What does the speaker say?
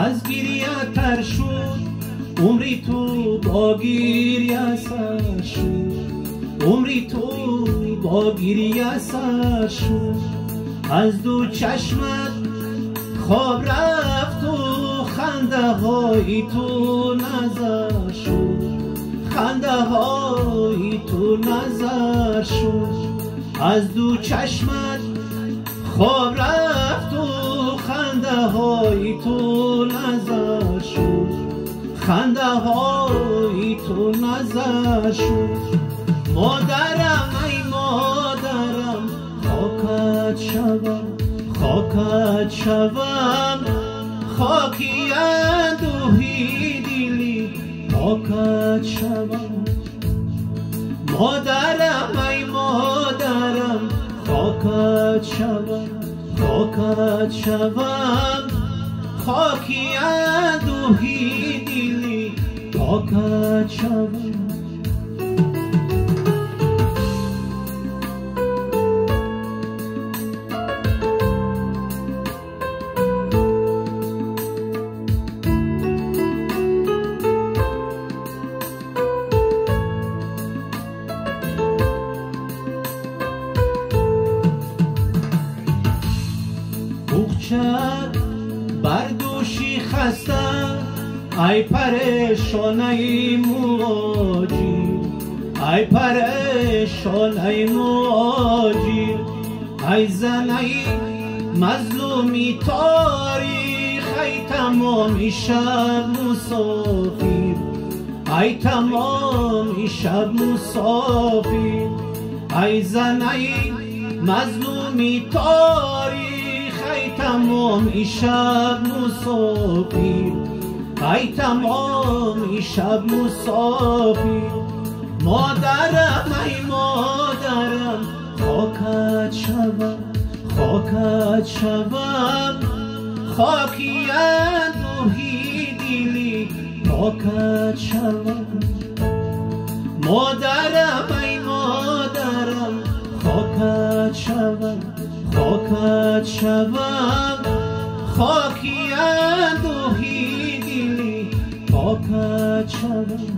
از گریه تر شد عمری تو با گریه سر شد عمری تو با گریه سر شد از دو چشمت خواب رفت و خنده های تو نظر شد خنده های تو نظر شد از دو چشمت خواب رفت و خنده های تو نظر شد خنده های تو نظر شد مادرم ای مادرم خاکت شوم خاکت شوم خاکی اندوهی دلی پاکت شوم مادرم ای مادرم خاکت شوم خاکت شوم خاکی اندوهی دلی پاکت شوم بردوشی خسته ای پریشان ای مواجیر ای پریشان ای مواجیر ای زن ای مظلومی تاریخ ای تمامی شب مسافر ای تمامی شب مسافر ای زن ای مظلومی تاریخ ای تمام شب مسافر ای تمام شب مسافر مادرم ای مادرم خاکت شوم خاکت شوم خاکی اندوهی دلی پاکت شوم مادرم ای مادرم خاکت شوم خاکت شوم خاکی اندوهی دلی پاکت شوم